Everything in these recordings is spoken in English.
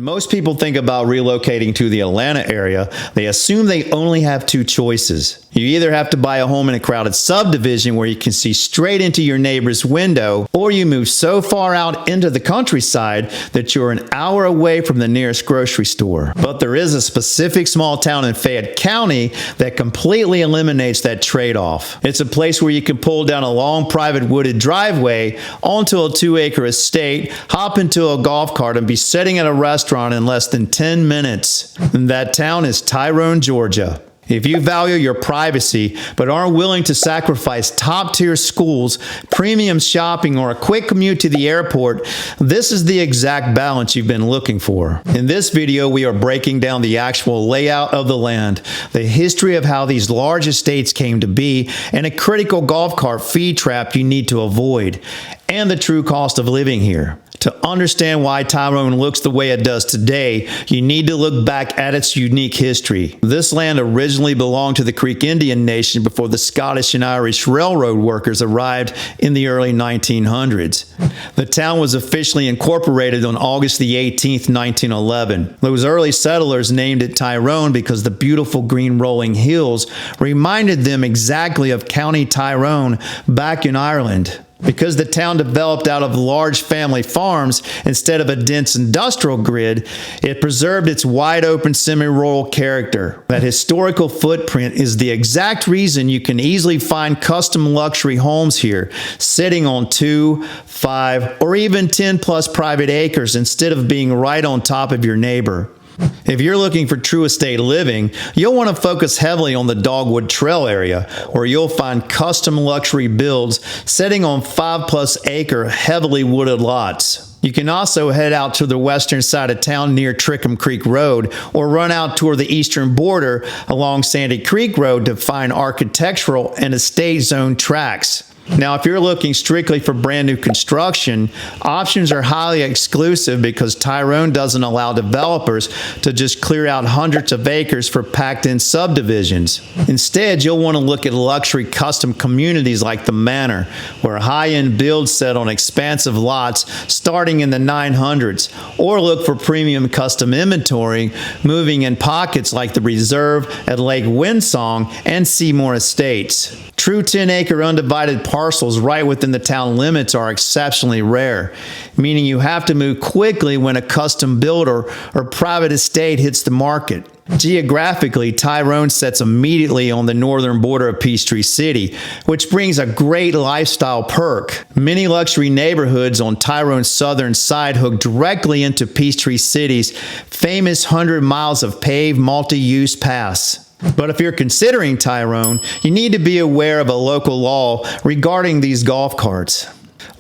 most people think about relocating to the Atlanta area, they assume they only have two choices. You either have to buy a home in a crowded subdivision where you can see straight into your neighbor's window, or you move so far out into the countryside that you're an hour away from the nearest grocery store. But there is a specific small town in Fayette County that completely eliminates that trade-off. It's a place where you can pull down a long private wooded driveway onto a 2-acre estate, hop into a golf cart, and be sitting at a restaurant in less than 10 minutes. And that town is Tyrone, Georgia. If you value your privacy but aren't willing to sacrifice top-tier schools, premium shopping, or a quick commute to the airport, this is the exact balance you've been looking for. In this video, we are breaking down the actual layout of the land, the history of how these large estates came to be, and a critical golf cart feed trap you need to avoid, and the true cost of living here. To understand why Tyrone looks the way it does today, you need to look back at its unique history. This land originally belonged to the Creek Indian Nation before the Scottish and Irish railroad workers arrived in the early 1900s. The town was officially incorporated on August the 18th, 1911. Those early settlers named it Tyrone because the beautiful green rolling hills reminded them exactly of County Tyrone back in Ireland. Because the town developed out of large family farms instead of a dense industrial grid, it preserved its wide-open semi-rural character. That historical footprint is the exact reason you can easily find custom luxury homes here, sitting on 2, 5, or even 10+ private acres instead of being right on top of your neighbor. If you're looking for true estate living, you'll want to focus heavily on the Dogwood Trail area, where you'll find custom luxury builds sitting on 5+ acre heavily wooded lots. You can also head out to the western side of town near Trickham Creek Road, or run out toward the eastern border along Sandy Creek Road to find architectural and estate zone tracts. Now, if you're looking strictly for brand new construction, options are highly exclusive because Tyrone doesn't allow developers to just clear out hundreds of acres for packed-in subdivisions. Instead, you'll want to look at luxury custom communities like the Manor, where high-end builds set on expansive lots starting in the 900s, or look for premium custom inventory moving in pockets like the Reserve at Lake Windsong and Seymour Estates. True 10-acre undivided parcels right within the town limits are exceptionally rare, meaning you have to move quickly when a custom builder or private estate hits the market. Geographically, Tyrone sits immediately on the northern border of Peachtree City, which brings a great lifestyle perk. Many luxury neighborhoods on Tyrone's southern side hook directly into Peachtree City's famous 100 miles of paved multi-use paths. But if you're considering Tyrone, you need to be aware of a local law regarding these golf carts.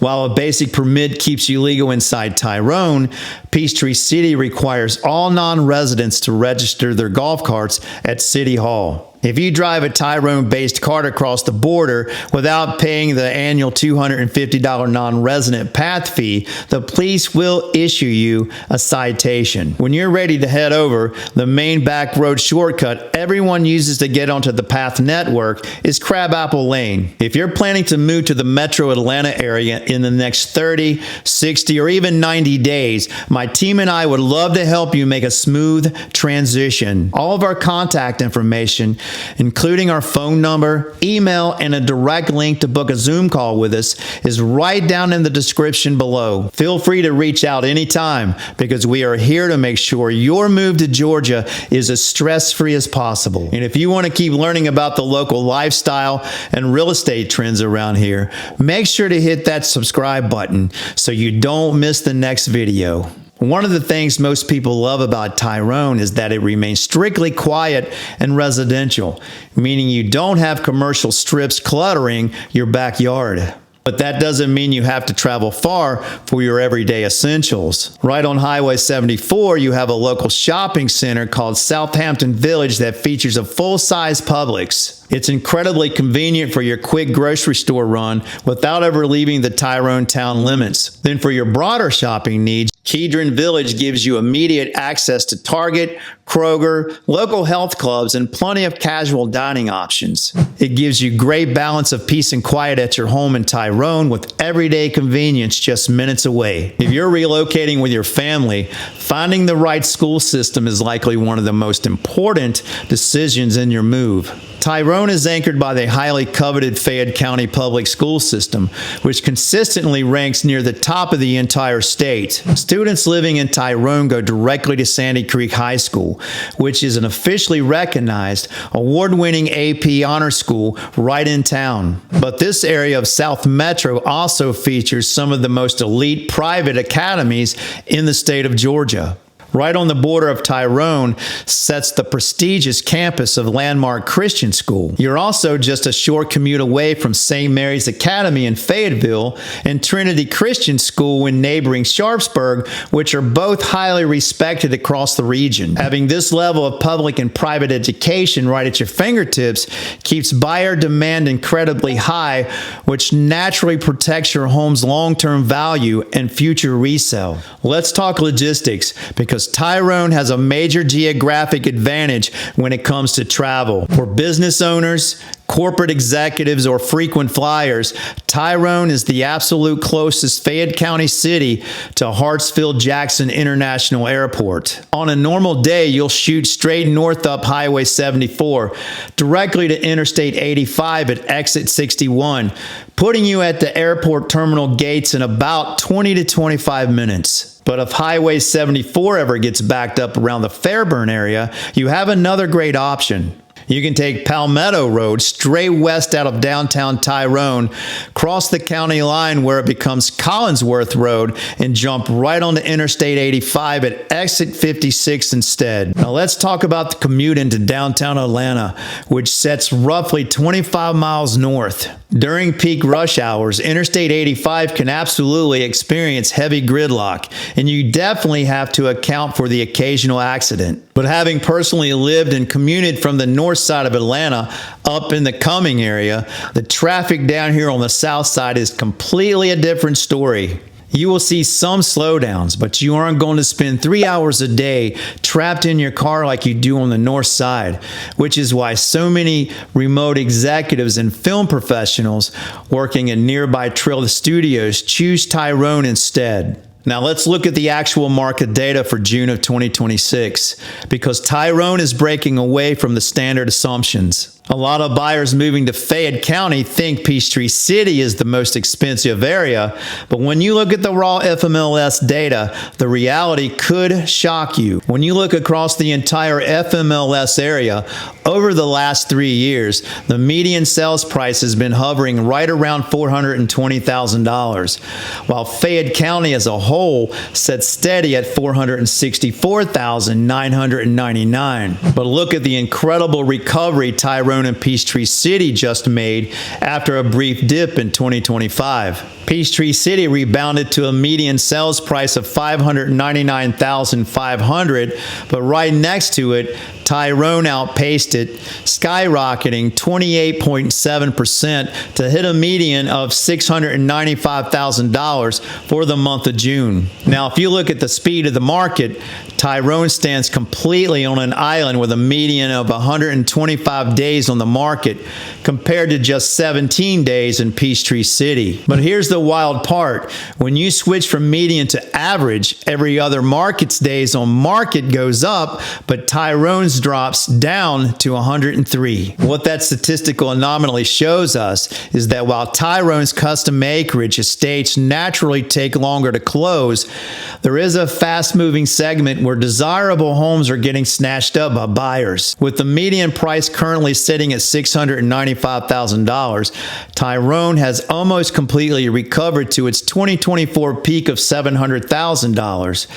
While a basic permit keeps you legal inside Tyrone, Peachtree City requires all non-residents to register their golf carts at City Hall. If you drive a Tyrone-based cart across the border without paying the annual $250 non-resident path fee, the police will issue you a citation. When you're ready to head over, the main back road shortcut everyone uses to get onto the path network is Crabapple Lane. If you're planning to move to the metro Atlanta area in the next 30, 60, or even 90 days, my team and I would love to help you make a smooth transition. All of our contact information, including our phone number, email, and a direct link to book a Zoom call with us, is right down in the description below. Feel free to reach out anytime because we are here to make sure your move to Georgia is as stress-free as possible. And if you want to keep learning about the local lifestyle and real estate trends around here, make sure to hit that subscribe button so you don't miss the next video. One of the things most people love about Tyrone is that it remains strictly quiet and residential, meaning you don't have commercial strips cluttering your backyard. But that doesn't mean you have to travel far for your everyday essentials. Right on Highway 74, you have a local shopping center called Southampton Village that features a full-size Publix. It's incredibly convenient for your quick grocery store run without ever leaving the Tyrone town limits. Then for your broader shopping needs, Kedron Village gives you immediate access to Target, Kroger, local health clubs, and plenty of casual dining options. It gives you great balance of peace and quiet at your home in Tyrone with everyday convenience just minutes away. If you're relocating with your family, finding the right school system is likely one of the most important decisions in your move. Tyrone is anchored by the highly coveted Fayette County public school system, which consistently ranks near the top of the entire state. Students living in Tyrone go directly to Sandy Creek High School, which is an officially recognized, award-winning AP honor school right in town. But this area of South Metro also features some of the most elite private academies in the state of Georgia. Right on the border of Tyrone sits the prestigious campus of Landmark Christian School. You're also just a short commute away from St. Mary's Academy in Fayetteville and Trinity Christian School in neighboring Sharpsburg, which are both highly respected across the region. Having this level of public and private education right at your fingertips keeps buyer demand incredibly high, which naturally protects your home's long-term value and future resale. Let's talk logistics, because Tyrone has a major geographic advantage when it comes to travel. For business owners, corporate executives, or frequent flyers, Tyrone is the absolute closest Fayette County city to Hartsfield-Jackson International Airport. On a normal day, you'll shoot straight north up Highway 74, directly to Interstate 85 at Exit 61, putting you at the airport terminal gates in about 20 to 25 minutes. But if Highway 74 ever gets backed up around the Fairburn area, you have another great option. You can take Palmetto Road straight west out of downtown Tyrone, cross the county line where it becomes Collinsworth Road, and jump right onto Interstate 85 at Exit 56 instead. Now let's talk about the commute into downtown Atlanta, which sits roughly 25 miles north. During peak rush hours, Interstate 85 can absolutely experience heavy gridlock, and you definitely have to account for the occasional accident. But having personally lived and commuted from the north side of Atlanta up in the Cumming area, the traffic down here on the south side is completely a different story. You will see some slowdowns, but you aren't going to spend 3 hours a day trapped in your car like you do on the north side, which is why so many remote executives and film professionals working in nearby Trill Studios choose Tyrone instead. Now let's look at the actual market data for June of 2026, because Tyrone is breaking away from the standard assumptions. A lot of buyers moving to Fayette County think Peachtree City is the most expensive area, but when you look at the raw FMLS data, the reality could shock you. When you look across the entire FMLS area, over the last 3 years, the median sales price has been hovering right around $420,000, while Fayette County as a whole sits steady at $464,999. But look at the incredible recovery Tyrone and Peachtree City just made after a brief dip in 2025. Peachtree City rebounded to a median sales price of $599,500, but right next to it, Tyrone outpaced it, skyrocketing 28.7% to hit a median of $695,000 for the month of June. Now, if you look at the speed of the market, Tyrone stands completely on an island with a median of 125 days on the market compared to just 17 days in Peachtree City. But here's the wild part. When you switch from median to average, every other market's days on market goes up, but Tyrone's drops down to 103. What that statistical anomaly shows us is that while Tyrone's custom acreage estates naturally take longer to close, there is a fast-moving segment where desirable homes are getting snatched up by buyers. With the median price currently sitting at $695,000, Tyrone has almost completely recovered to its 2024 peak of $700,000.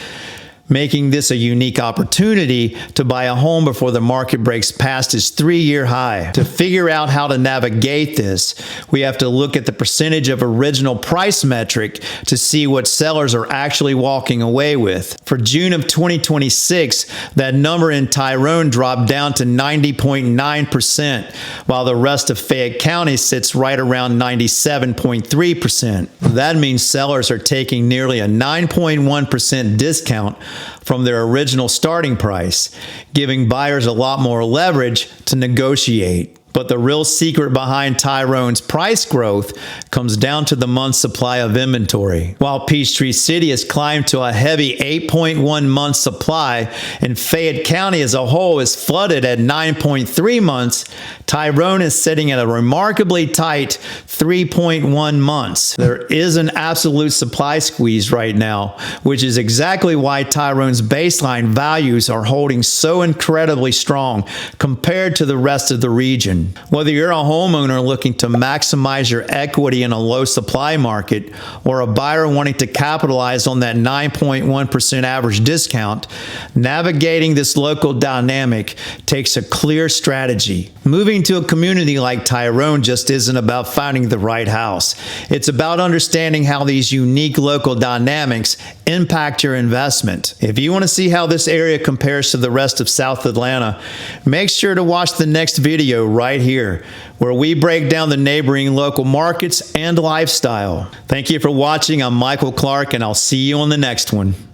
making this a unique opportunity to buy a home before the market breaks past its 3-year high. To figure out how to navigate this, we have to look at the percentage of original price metric to see what sellers are actually walking away with. For June of 2026, that number in Tyrone dropped down to 90.9%, while the rest of Fayette County sits right around 97.3%. That means sellers are taking nearly a 9.1% discount from their original starting price, giving buyers a lot more leverage to negotiate. But the real secret behind Tyrone's price growth comes down to the month's supply of inventory. While Peachtree City has climbed to a heavy 8.1 month supply and Fayette County as a whole is flooded at 9.3 months, Tyrone is sitting at a remarkably tight 3.1 months. There is an absolute supply squeeze right now, which is exactly why Tyrone's baseline values are holding so incredibly strong compared to the rest of the region. Whether you're a homeowner looking to maximize your equity in a low supply market or a buyer wanting to capitalize on that 9.1% average discount, navigating this local dynamic takes a clear strategy. Moving to a community like Tyrone just isn't about finding the right house. It's about understanding how these unique local dynamics impact your investment. If you want to see how this area compares to the rest of South Atlanta, make sure to watch the next video right here, where we break down the neighboring local markets and lifestyle. Thank you for watching. I'm Michael Clark, and I'll see you on the next one.